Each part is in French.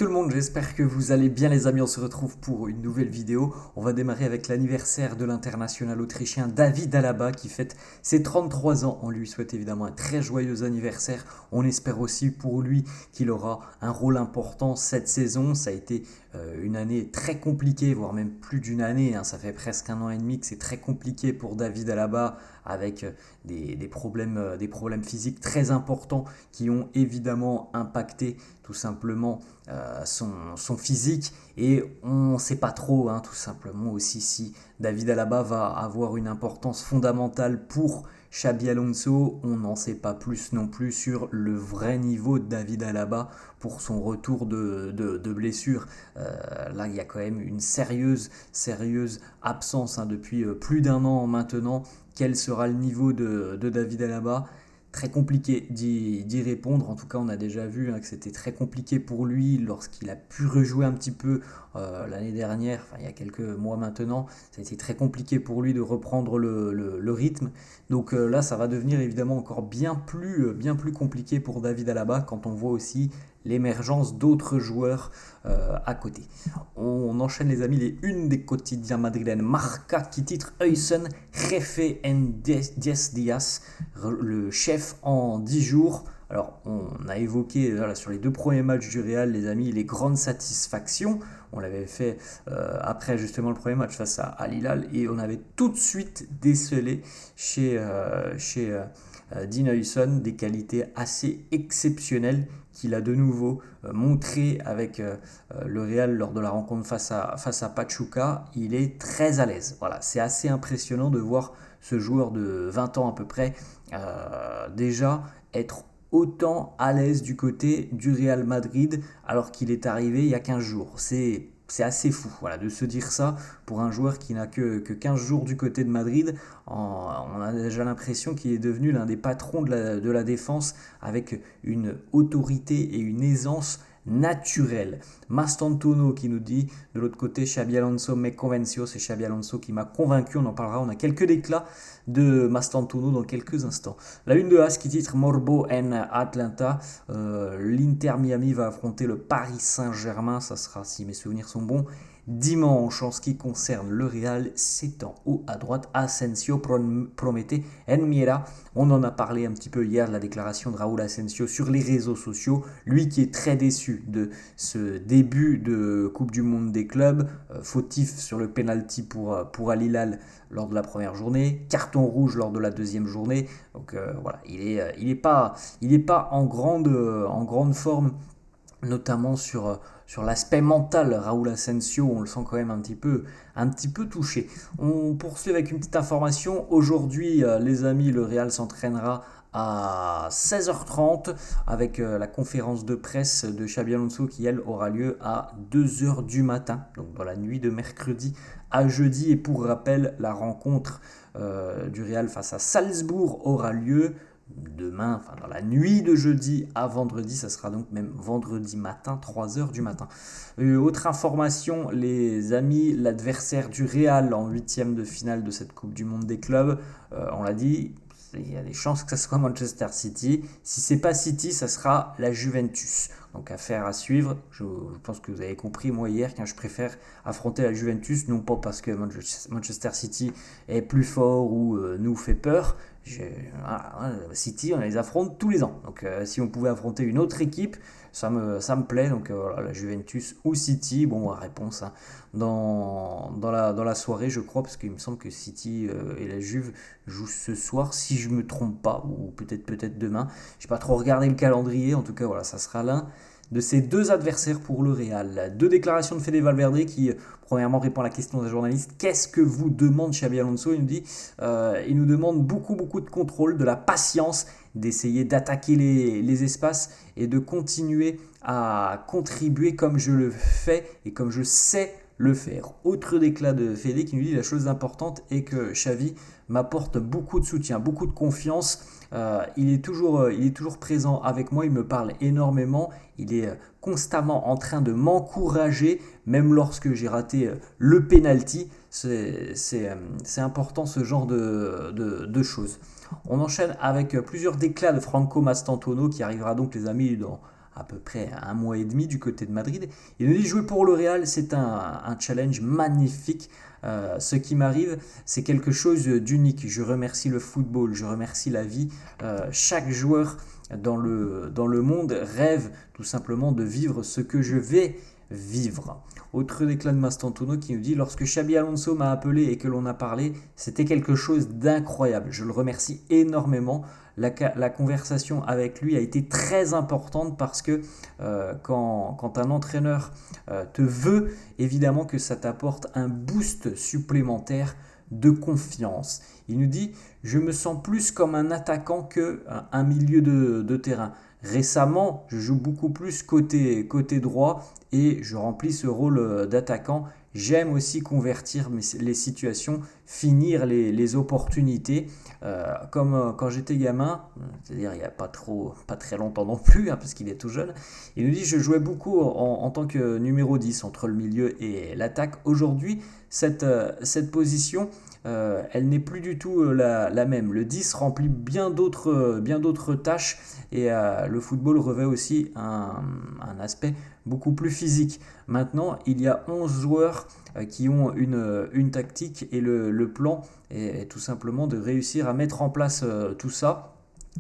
tout le monde, j'espère que vous allez bien les amis, on se retrouve pour une nouvelle vidéo. On va démarrer avec l'anniversaire de l'international autrichien David Alaba qui fête ses 33 ans. On lui souhaite évidemment un très joyeux anniversaire. On espère aussi pour lui qu'il aura un rôle important cette saison. Ça a été une année très compliquée, voire même plus d'une année, hein. Ça fait presque un an et demi que c'est très compliqué pour David Alaba avec des problèmes physiques très importants qui ont évidemment impacté tout simplement son physique, et on ne sait pas trop, hein, tout simplement aussi, si David Alaba va avoir une importance fondamentale pour Xabi Alonso. On n'en sait pas plus non plus sur le vrai niveau de David Alaba pour son retour de blessure. Là, il y a quand même une sérieuse absence, hein, depuis plus d'un an maintenant. Quel sera le niveau de David Alaba ? Très compliqué d'y répondre. En tout cas, on a déjà vu, hein, que c'était très compliqué pour lui lorsqu'il a pu rejouer un petit peu l'année dernière, enfin il y a quelques mois maintenant. Ça a été très compliqué pour lui de reprendre le rythme. Donc là, ça va devenir évidemment encore bien plus compliqué pour David Alaba quand on voit aussi l'émergence d'autres joueurs à côté. On enchaîne les amis, les unes des quotidiens madrilènes. Marca qui titre Heusen, Jefe en 10 días, le chef en 10 jours. Alors, on a évoqué voilà, sur les deux premiers matchs du Real, les amis, les grandes satisfactions. On l'avait fait après justement le premier match face à Al Hilal, et on avait tout de suite décelé chez Dean Huijsen des qualités assez exceptionnelles qu'il a de nouveau montré avec le Real lors de la rencontre face à Pachuca. Il est très à l'aise. Voilà, c'est assez impressionnant de voir ce joueur de 20 ans à peu près déjà être autant à l'aise du côté du Real Madrid alors qu'il est arrivé il y a 15 jours. C'est assez fou, voilà, de se dire ça pour un joueur qui n'a que 15 jours du côté de Madrid. On a déjà l'impression qu'il est devenu l'un des patrons de la défense avec une autorité et une aisance naturelle. Mastantuono qui nous dit de l'autre côté, Xabi Alonso me convenció, c'est Xabi Alonso qui m'a convaincu. On en parlera, on a quelques déclats de Mastantuono dans quelques instants. La une de As qui titre Morbo en Atlanta, l'Inter Miami va affronter le Paris Saint-Germain, ça sera, si mes souvenirs sont bons, dimanche. En ce qui concerne le Real, c'est en haut à droite. Asensio promete en Miera. On en a parlé un petit peu hier de la déclaration de Raúl Asensio sur les réseaux sociaux. Lui qui est très déçu de ce début de Coupe du Monde des clubs. Fautif sur le penalty pour Al Hilal lors de la première journée. Carton rouge lors de la deuxième journée. Donc voilà, il est pas en grande forme, notamment sur l'aspect mental. Raúl Asensio, on le sent quand même un petit peu touché. On poursuit avec une petite information. Aujourd'hui, les amis, le Real s'entraînera à 16h30 avec la conférence de presse de Xabi Alonso qui, elle, aura lieu à 2h du matin, donc dans la nuit de mercredi à jeudi. Et pour rappel, la rencontre du Real face à Salzbourg aura lieu demain, enfin dans la nuit de jeudi à vendredi. Ça sera donc même vendredi matin, 3h du matin. Autre information, les amis, l'adversaire du Real en 8e de finale de cette Coupe du Monde des clubs, on l'a dit, il y a des chances que ça soit Manchester City. Si c'est pas City, ça sera la Juventus. Donc affaire à suivre. Je pense que vous avez compris, moi hier, quand je préfère affronter la Juventus, non pas parce que Manchester City est plus fort ou nous fait peur. City, on les affronte tous les ans. Donc si on pouvait affronter une autre équipe, ça me plaît. Donc voilà, la Juventus ou City. Bon, réponse, hein, dans la soirée, je crois, parce qu'il me semble que City et la Juve jouent ce soir, si je me trompe pas, ou peut-être demain. Je n'ai pas trop regardé le calendrier. En tout cas, voilà, ça sera l'un de ces deux adversaires pour le Real. Deux déclarations de Fede Valverde qui, premièrement, répond à la question des journalistes. Qu'est-ce que vous demande Xabi Alonso ? Il nous demande beaucoup de contrôle, de la patience, d'essayer d'attaquer les espaces et de continuer à contribuer comme je le fais et comme je sais le faire. Autre déclat de Fede qui nous dit la chose importante est que Xavi m'apporte beaucoup de soutien, beaucoup de confiance. Il est toujours présent avec moi, il me parle énormément, il est constamment en train de m'encourager, même lorsque j'ai raté le penalty. C'est important, ce genre de choses. On enchaîne avec plusieurs déclats de Franco Mastantuono qui arrivera donc, les amis, à peu près 1 mois et demi du côté de Madrid. Il nous dit jouer pour le Real, c'est un challenge magnifique. Ce qui m'arrive, c'est quelque chose d'unique. Je remercie le football, je remercie la vie. Chaque joueur dans le monde rêve tout simplement de vivre ce que je vais vivre. Autre déclat de Mastantuono qui nous dit: lorsque Xabi Alonso m'a appelé et que l'on a parlé, c'était quelque chose d'incroyable. Je le remercie énormément. La conversation avec lui a été très importante parce que quand un entraîneur te veut, évidemment que ça t'apporte un boost supplémentaire de confiance. Il nous dit: je me sens plus comme un attaquant qu'un milieu de terrain. Récemment, je joue beaucoup plus côté droit et je remplis ce rôle d'attaquant. J'aime aussi convertir les situations, finir les opportunités. Comme quand j'étais gamin, c'est-à-dire il n'y a pas très longtemps non plus, parce qu'il est tout jeune, il nous dit: je jouais beaucoup en tant que numéro 10 entre le milieu et l'attaque. Aujourd'hui, cette position, elle n'est plus du tout la même. Le 10 remplit bien d'autres tâches et le football revêt aussi un aspect beaucoup plus physique. Maintenant, il y a 11 joueurs qui ont une tactique et le plan est tout simplement de réussir à mettre en place tout ça.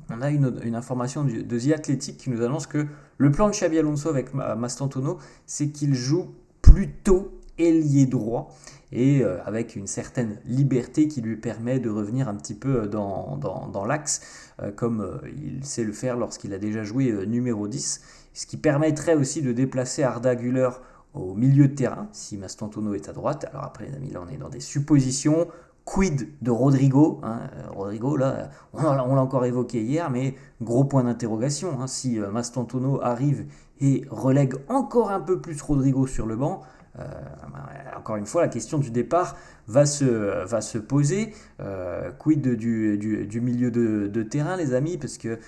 On a une information de The Athletic qui nous annonce que le plan de Xabi Alonso avec Mastantuono, c'est qu'il joue plutôt ailier droit et avec une certaine liberté qui lui permet de revenir un petit peu dans l'axe comme il sait le faire lorsqu'il a déjà joué numéro 10, ce qui permettrait aussi de déplacer Arda Güler au milieu de terrain si Mastantuono est à droite. Alors après les amis, là on est dans des suppositions. Quid de Rodrigo, Rodrigo, là, on l'a encore évoqué hier, mais gros point d'interrogation. Si Mastantuono arrive et relègue encore un peu plus Rodrigo sur le banc, encore une fois, la question du départ va se poser. Quid du milieu de terrain, les amis, parce que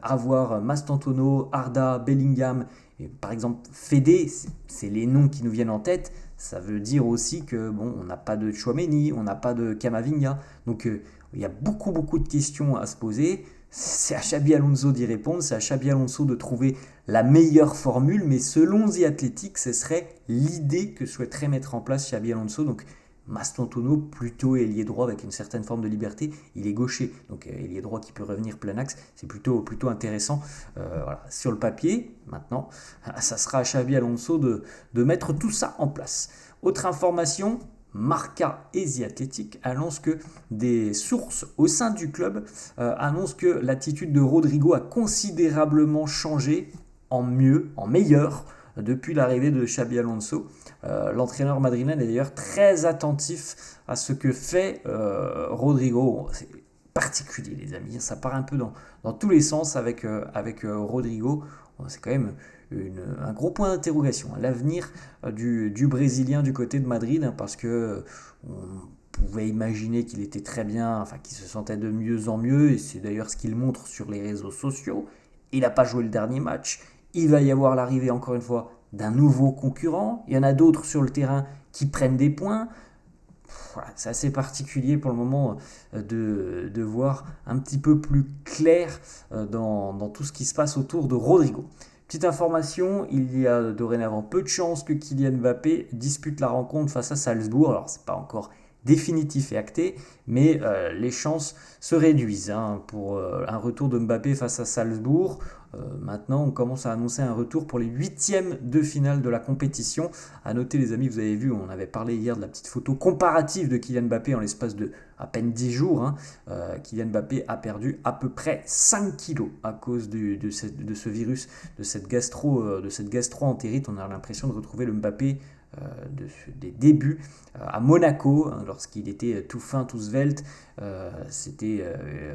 avoir Mastantuono, Arda, Bellingham, et par exemple Fede, c'est les noms qui nous viennent en tête. Ça veut dire aussi que on n'a pas de Tchouaméni, on n'a pas de Camavinga. Donc il y a beaucoup de questions à se poser. C'est à Xabi Alonso d'y répondre, c'est à Xabi Alonso de trouver la meilleure formule. Mais selon The Athletic, ce serait l'idée que souhaiterait mettre en place Xabi Alonso. Donc Mastantuono plutôt ailier droit avec une certaine forme de liberté. Il est gaucher, donc ailier droit qui peut revenir plein axe. C'est plutôt intéressant. Voilà. Sur le papier, maintenant, ça sera à Xabi Alonso de mettre tout ça en place. Autre information, Marca et The Athletic annoncent que des sources au sein du club annoncent que l'attitude de Rodrigo a considérablement changé en meilleur depuis l'arrivée de Xabi Alonso. L'entraîneur madrilène est d'ailleurs très attentif à ce que fait Rodrigo. C'est particulier les amis, ça part un peu dans tous les sens avec Rodrigo. C'est quand même un gros point d'interrogation, l'avenir du Brésilien du côté de Madrid, parce que on pouvait imaginer qu'il était très bien, qu'il se sentait de mieux en mieux, et c'est d'ailleurs ce qu'il montre sur les réseaux sociaux. Il n'a pas joué le dernier match, il va y avoir l'arrivée encore une fois d'un nouveau concurrent, il y en a d'autres sur le terrain qui prennent des points. Voilà, c'est assez particulier pour le moment de voir un petit peu plus clair dans tout ce qui se passe autour de Rodrigo. Petite information, il y a dorénavant peu de chances que Kylian Mbappé dispute la rencontre face à Salzbourg. Alors c'est pas encore définitif et acté, mais les chances se réduisent pour un retour de Mbappé face à Salzbourg. Maintenant, on commence à annoncer un retour pour les 8e de finale de la compétition. À noter, les amis, vous avez vu, on avait parlé hier de la petite photo comparative de Kylian Mbappé en l'espace de à peine 10 jours. Kylian Mbappé a perdu à peu près 5 kilos à cause de ce virus, de cette gastro-entérite. On a l'impression de retrouver le Mbappé des débuts à Monaco, lorsqu'il était tout fin, tout svelte. C'était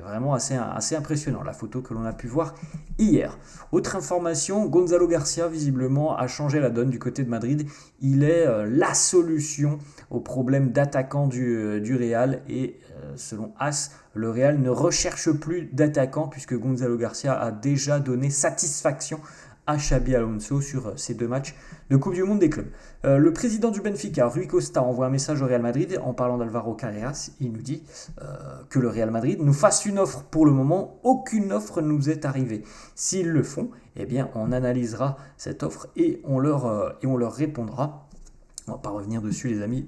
vraiment assez impressionnant, la photo que l'on a pu voir hier. Autre information, Gonzalo Garcia visiblement a changé la donne du côté de Madrid. Il est la solution au problème d'attaquant du Real et selon AS, le Real ne recherche plus d'attaquant puisque Gonzalo Garcia a déjà donné satisfaction à Xabi Alonso sur ces 2 matchs de Coupe du Monde des clubs. Le président du Benfica, Rui Costa, envoie un message au Real Madrid en parlant d'Alvaro Carreras. Il nous dit que le Real Madrid nous fasse une offre. Pour le moment, aucune offre ne nous est arrivée. S'ils le font, eh bien, on analysera cette offre et on leur répondra. On ne va pas revenir dessus, les amis.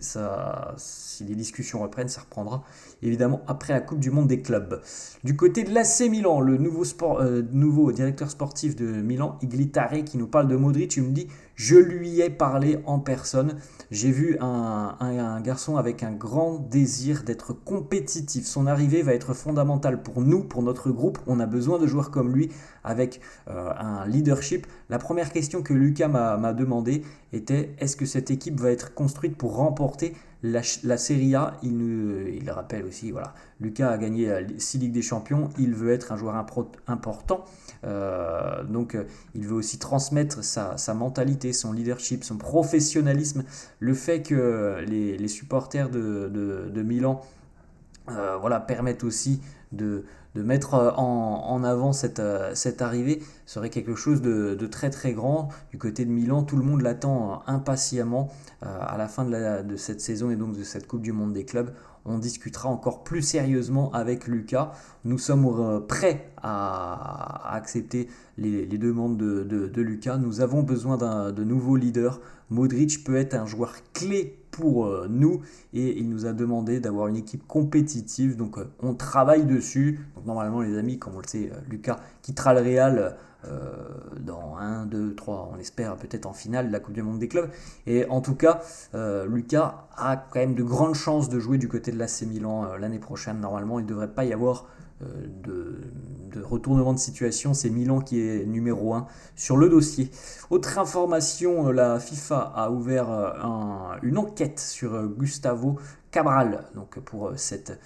Si les discussions reprennent, ça reprendra évidemment après la Coupe du Monde des clubs. Du côté de l'AC Milan, le nouveau directeur sportif de Milan, Iglitare, qui nous parle de Modric, il me dit « Je lui ai parlé en personne. J'ai vu un garçon avec un grand désir d'être compétitif. Son arrivée va être fondamentale pour nous, pour notre groupe. On a besoin de joueurs comme lui avec un leadership. » La première question que Lucas m'a demandé était « Est-ce que cette équipe va être construite pour remporter la Serie A ?» Il rappelle aussi, voilà, Lucas a gagné 6 Ligues des Champions, il veut être un joueur important, donc il veut aussi transmettre sa mentalité, son leadership, son professionnalisme, le fait que les supporters de Milan permettent aussi de mettre en avant cette arrivée serait quelque chose de très très grand. Du côté de Milan, tout le monde l'attend impatiemment à la fin de cette saison et donc de cette Coupe du Monde des clubs. On discutera encore plus sérieusement avec Lucas. Nous sommes prêts à accepter les demandes de Lucas. Nous avons besoin de nouveaux leaders. Modric peut être un joueur clé pour nous et il nous a demandé d'avoir une équipe compétitive, donc on travaille dessus. Donc normalement les amis, comme on le sait, Lucas quittera le Real dans 1, 2, 3, on espère peut-être en finale de la Coupe du Monde des clubs, et en tout cas Lucas a quand même de grandes chances de jouer du côté de l'AC Milan l'année prochaine. Normalement il ne devrait pas y avoir de retournement de situation. C'est Milan qui est numéro 1 sur le dossier. Autre information, la FIFA a ouvert une enquête sur Gustavo Cabral, donc pour cette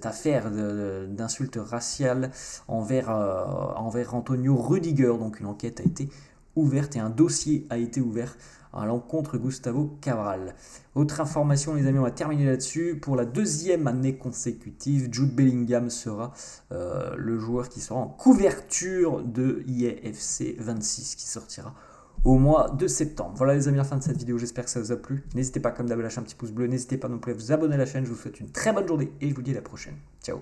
affaire d'insulte raciale envers Antonio Rudiger. Donc une enquête a été ouverte et un dossier a été ouvert à l'encontre de Gustavo Cabral. Autre information, les amis, on va terminer là-dessus. Pour la 2e année consécutive, Jude Bellingham sera le joueur qui sera en couverture de IAFC 26 qui sortira au mois de septembre. Voilà les amis, la fin de cette vidéo, j'espère que ça vous a plu. N'hésitez pas comme d'hab à lâcher un petit pouce bleu, n'hésitez pas non plus à vous abonner à la chaîne. Je vous souhaite une très bonne journée et je vous dis à la prochaine. Ciao.